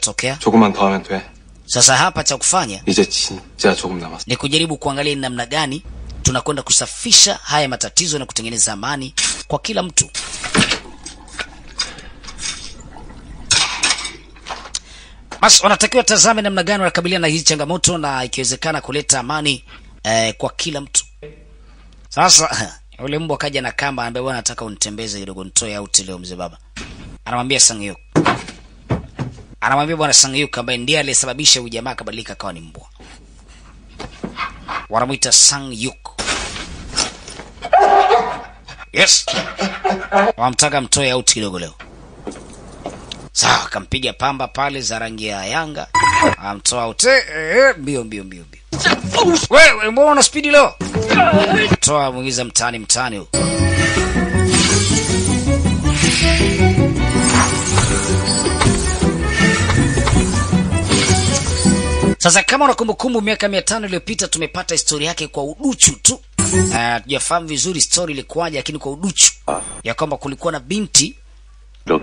kinachotokea. 조금만 더 하면 돼. Sasa hapa cha kufanya 이제 진짜 조금 남았어. ni kujaribu kuangalia ni namna gani tunakwenda kusafisha haya matatizo na kutengeneza amani kwa kila mtu. Basi wanatakiwa tazame namna gani wanakabiliana na hizi changamoto na ikiwezekana kuleta amani kwa kila mtu. Sasa yule mbwa kaja na kamba ambaye bwana nataka unitembeze kidogo nitoe out leo mzee baba. Anamwambia Sang-hyuk. Anamwambia bwana Sang-hyuk ambaye ndiye aliyesababisha huyu jamaa kabadilika akawa ni mbwa. Wanamuita Sang-hyuk. Yes. Wamtaka mtoe out kidogo leo. Sawa, akampiga pamba pale za rangi ya Yanga. Amtoa out. Mbio. Wewe mbona una speed leo? Toa mwingiza mtani huko. Sasa kama unakumbukumbu miaka 500 iliyopita tumepata historia yake kwa uduchu tu. Tujafahamu vizuri story ilikuwaje lakini kwa uduchu. Ya kwamba kulikuwa na binti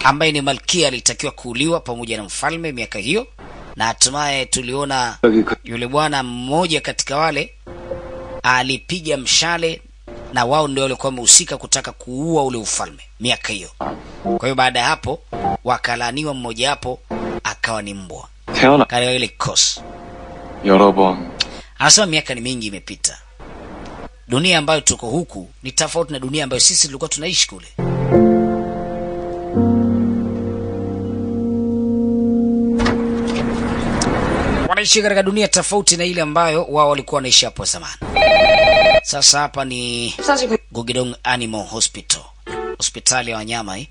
ambaye ni malkia alitakiwa kuuliwa pamoja na mfalme miaka hiyo. Na hatimaye tuliona yule bwana mmoja katika wale alipiga mshale na wao ndio walikuwa wamehusika kutaka kuua ule ufalme miaka hiyo. Kwa hiyo baada ya hapo wakalaniwa mmoja hapo akawa ni mbwa. Katika ile kosi. Anasema miaka ni mingi imepita. Dunia ambayo tuko huku ni tofauti na dunia ambayo sisi tulikuwa tunaishi kule. Wanaishi katika dunia tofauti na ile ambayo wao walikuwa wanaishi hapo zamani. Sasa hapa ni Gugidong Animal Hospital. Hospitali ya wanyama hii.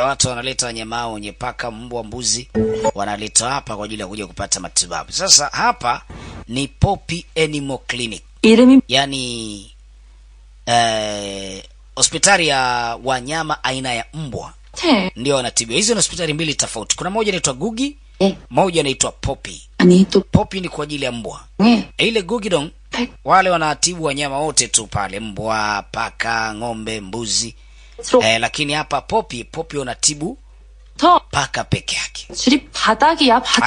Watu wanaleta wanyama hao wenye paka, mbwa, mbuzi, wanaleta hapa kwa ajili ya kuja kupata matibabu. Sasa hapa ni Poppy Animal Clinic. Yaani hospitali ya wanyama aina ya mbwa. Ndio wanatibiwa. Hizo ni hospitali mbili tofauti. Kuna moja inaitwa Gugi, moja inaitwa Poppy. Poppy ni kwa ajili ya mbwa. Ile Gugidong wale wanatibu wanyama wote tu pale, mbwa, paka, ng'ombe, mbuzi. Lakini hapa Poppy wanatibu paka peke yake.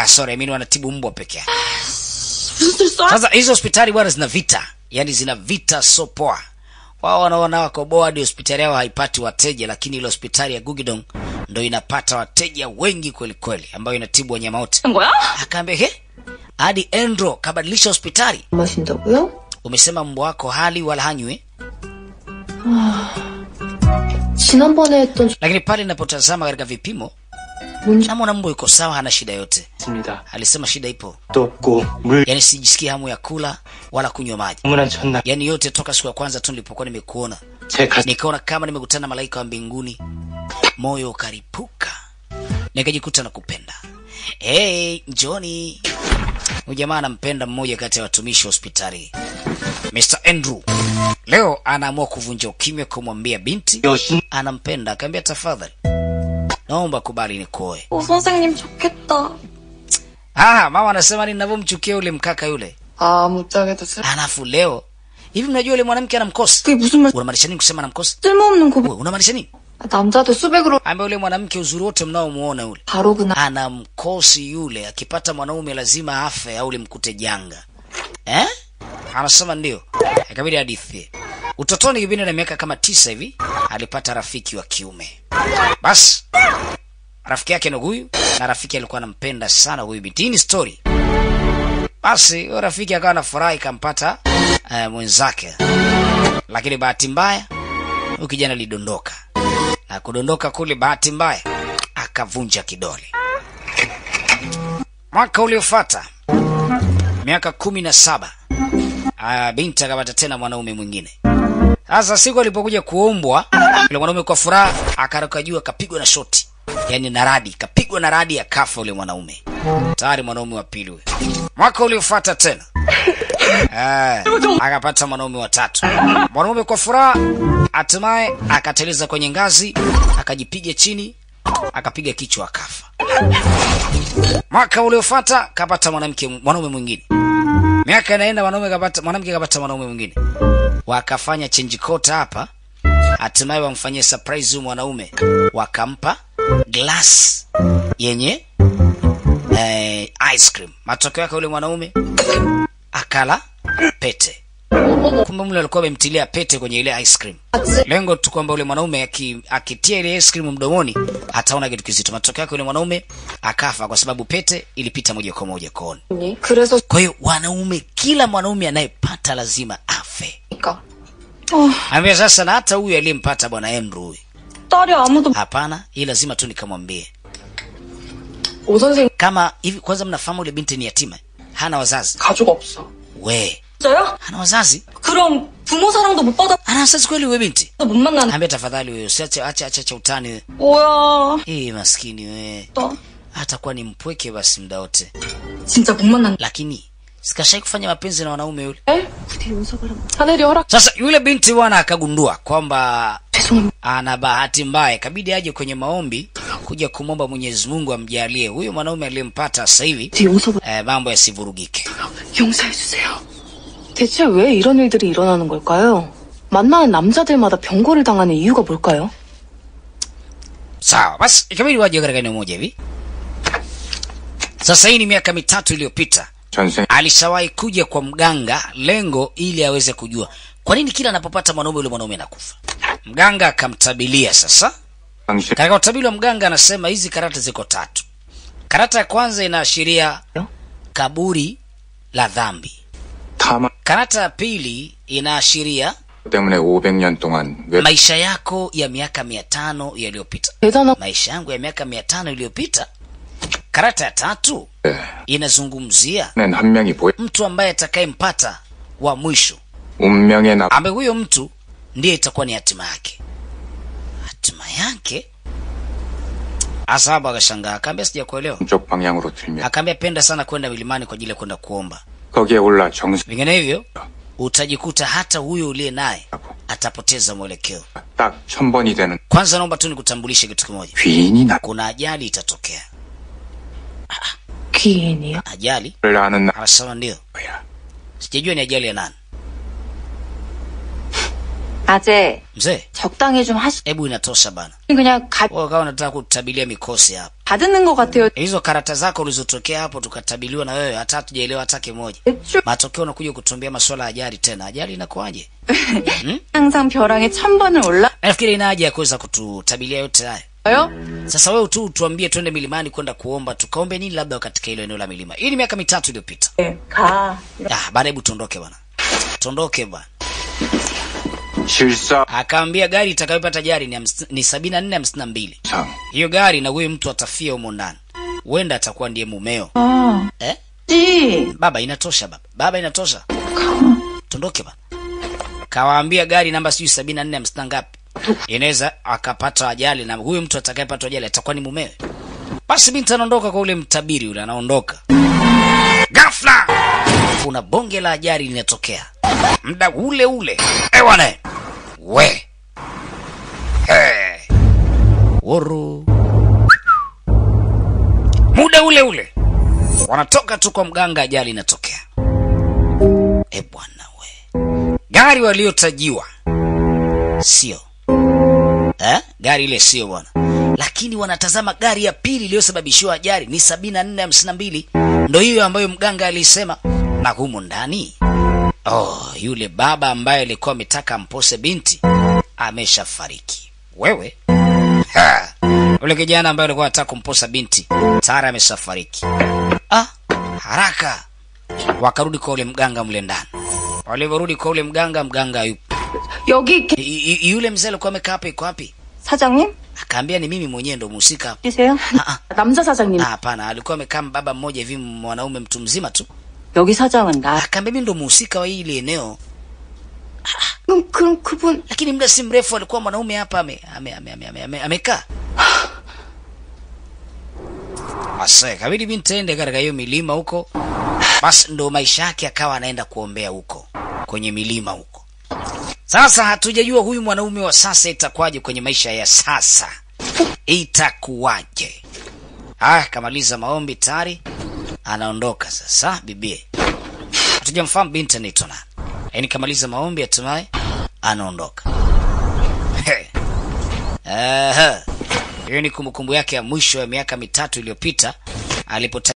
Sorry, mimi wanatibu mbwa peke yake. Sasa hizo hospitali bwana zina vita. Yaani zina vita so poa. Wao wanaona wako board, hospitali yao haipati wateja, lakini ile hospitali ya Gugidong ndio inapata wateja wengi kweli kweli ambayo inatibu wanyama wote. Akaambia hadi Endro kabadilisha hospitali. Umesema mbwa wako hali wala hanywi? Lakini pale ninapotazama katika vipimo namuona mbwa yuko sawa, hana shida yote. Alisema shida ipo. Yaani sijisikii hamu ya kula wala kunywa maji. Yaani yote toka siku ya kwanza tu nilipokuwa nimekuona. Nikaona kama nimekutana malaika wa mbinguni. Moyo ukaripuka. Nikajikuta nakupenda. Johnny. Huyu jamaa anampenda mmoja kati ya watumishi hospitali. Mr. Andrew. Leo anaamua kuvunja ukimya kumwambia binti anampenda. Akamwambia tafadhali, naomba kubali nikuoe. 선생님 좋겠다. Mama anasema ninavyomchukia yule mkaka yule. 못하게도 쓸. Alafu leo hivi mnajua yule mwanamke anamkosa. 그게 무슨 말? Unamaanisha nini kusema anamkosa? 쓸모없는 고백. Unamaanisha nini? 남자도 수백으로. Ambaye yule mwanamke uzuri wote mnaomuona yule. 바로 그날. Anamkosi yule, akipata mwanaume lazima afe au limkute janga. Anasema ndio. Ikabidi hadithi. Utotoni kipindi na miaka kama 9 hivi alipata rafiki wa kiume. Bas rafiki yake ni huyu, na rafiki alikuwa anampenda sana huyu binti. Ni story. Basi huyo rafiki akawa anafurahi kampata mwenzake. Lakini bahati mbaya huyu kijana alidondoka. Na kudondoka kule bahati mbaya akavunja kidole. Mwaka uliofuata miaka 17 binti akapata tena mwanaume mwingine. Sasa siku alipokuja kuombwa yule mwanaume kwa furaha akaruka juu akapigwa na shoti. Yaani na radi, kapigwa na radi akafa yule mwanaume. Tayari mwanaume wa pili huyo. Mwaka uliofuata tena akapata mwanaume wa tatu. Mwanaume kwa furaha hatimaye akateleza kwenye ngazi, akajipiga chini, akapiga kichwa akafa. Mwaka uliofuata kapata mwanaume mwingine. Miaka inaenda mwanamke kapata mwanaume mwingine. Wakafanya change coat hapa. Hatimaye wamfanyia surprise huyu mwanaume. Wakampa glass yenye ice cream. Matokeo yake yule mwanaume akala pete. Kumbe mle alikuwa amemtilia pete kwenye ile ice cream. Lengo tu kwamba yule mwanaume akitia ile ice cream mdomoni ataona kitu kizito. Matokeo yake yule mwanaume akafa kwa sababu pete ilipita moja kwa moja kooni. Kwa hiyo wanaume, kila mwanaume anayepata lazima afe. Ambia sasa, na hata huyu aliyempata bwana Andrew huyu. Hapana, hii lazima tu nikamwambie. Kama hivi, kwanza mnafahamu ile binti ni yatima. Hana wazazi. We. Hana wazazi? 그럼 부모 사랑도 못 받아. Hana wazazi kweli wewe binti? 못 만나는. Ambia tafadhali wewe acha utani wewe. 뭐야? Maskini wewe. Atakuwa ni mpweke basi muda wote. 진짜 못 만난. Lakini sikashai kufanya mapenzi na wanaume yule. Sasa yule binti bwana akagundua kwamba ana bahati mbaya, kabidi aje kwenye maombi kuja kumomba Mwenyezi Mungu amjalie huyo mwanaume aliyempata sasa hivi mambo yasivurugike. 용서해 주세요. 대체 왜 이런 일들이 일어나는 걸까요? 만나는 남자들마다 병고를 당하는 이유가 뭘까요? Sawa, basi ikabidi waje katika eneo moja hivi. Sasa hii ni miaka 3 iliyopita. Alishawahi kuja kwa mganga, lengo ili aweze kujua kwa nini kila anapopata mwanaume yule mwanaume anakufa. Mganga akamtabilia sasa. Katika utabiri wa mganga anasema hizi karata ziko 3. Karata ya kwanza inaashiria kaburi la dhambi. Karata ya pili inaashiria 때문에 500년 동안 maisha yako ya miaka 500 yaliyopita. Maisha yangu ya miaka 500 iliyopita. Karata ya 3 inazungumzia mtu ambaye atakayempata wa mwisho. Ambaye huyo mtu ndiye itakuwa ni hatima yake. Hatima yake? Asaba akashangaa, akaambia sijakuelewa. Akaambia penda sana kwenda milimani kwa ajili ya kwenda kuomba. Vinginevyo utajikuta hata huyo uliye naye atapoteza mwelekeo. Kwanza naomba tu nikutambulishe kitu kimoja. Kuna ajali itatokea. Ajali? Anasema ndio. Sijajua ni ajali ya nani. 아재. Mzee, 적당히 좀 하시. hebu inatosha bana. 그냥 Wewe kama unataka kutabilia mikosi hapa. 받는 것 같아요. Hizo karata zako ulizotokea hapo tukatabiliwa na wewe, hata tujaelewa hata kimoja. Matokeo unakuja kutuambia masuala ya ajali tena. Ajali inakuaje? 항상 벼랑에 1000번을 올라. Nafikiri ina haja ya kuweza kututabilia yote haya. Sasa wewe tu tuambie twende milimani kwenda kuomba, tukaombe nini labda katika hilo eneo la milima. Hii ni miaka 3 iliyopita. Bana hebu tuondoke bana. Tuondoke bana. Akaambia gari itakayopata ajali ni 7452. Hiyo gari na huyo mtu atafia humo ndani. Huenda atakuwa ndiye mumeo. Baba inatosha baba. Baba inatosha. Tuondoke bana. Kawaambia gari namba 74 ngapi. Inaweza akapata ajali na huyo mtu atakayepata ajali atakuwa ni mumewe. Basi binti anaondoka kwa ule mtabiri yule, anaondoka. Ghafla kuna bonge la ajali linatokea. Muda ule ule. Ewane. We. Woro. Muda ule ule. Wanatoka tu kwa mganga, ajali inatokea. Bwana we. Gari waliotajiwa sio. Gari ile sio bwana. Lakini wanatazama gari ya pili iliyosababishiwa ajali ni 7452. Ndio hiyo ambayo mganga alisema. Na humo ndani yule baba ambaye alikuwa ametaka mpose binti ameshafariki. Wewe? Yule kijana ambaye alikuwa anataka kumposa binti tayari ameshafariki. Haraka wakarudi kwa yule mganga mle ndani. Walivorudi kwa yule mganga, mganga yupo. Yule mzee alikuwa amekaa hapa, yuko wapi? 사장님? Akaambia ni mimi mwenyewe ndo mhusika. 계세요? 남자 사장님. Hapana, alikuwa amekaa baba mmoja hivi, mwanaume mtu mzima tu. 여기 사장은 나. Akaambia mimi ndo mhusika wa hili eneo. 그럼 그분. Lakini muda si mrefu alikuwa mwanaume hapa amekaa. Asa kabidi binti ende katika hiyo milima huko. Basi ndo maisha yake akawa anaenda kuombea huko kwenye milima huko. Sasa hatujajua huyu mwanaume wa sasa itakuwaje kwenye maisha ya sasa. Itakuwaje? Kamaliza maombi tayari. Anaondoka sasa bibie. Hatujamfahamu binti anaitwa nani. Yaani kamaliza maombi hatimaye anaondoka. Hiyo ni kumbukumbu yake ya mwisho ya miaka 3 iliyopita alipo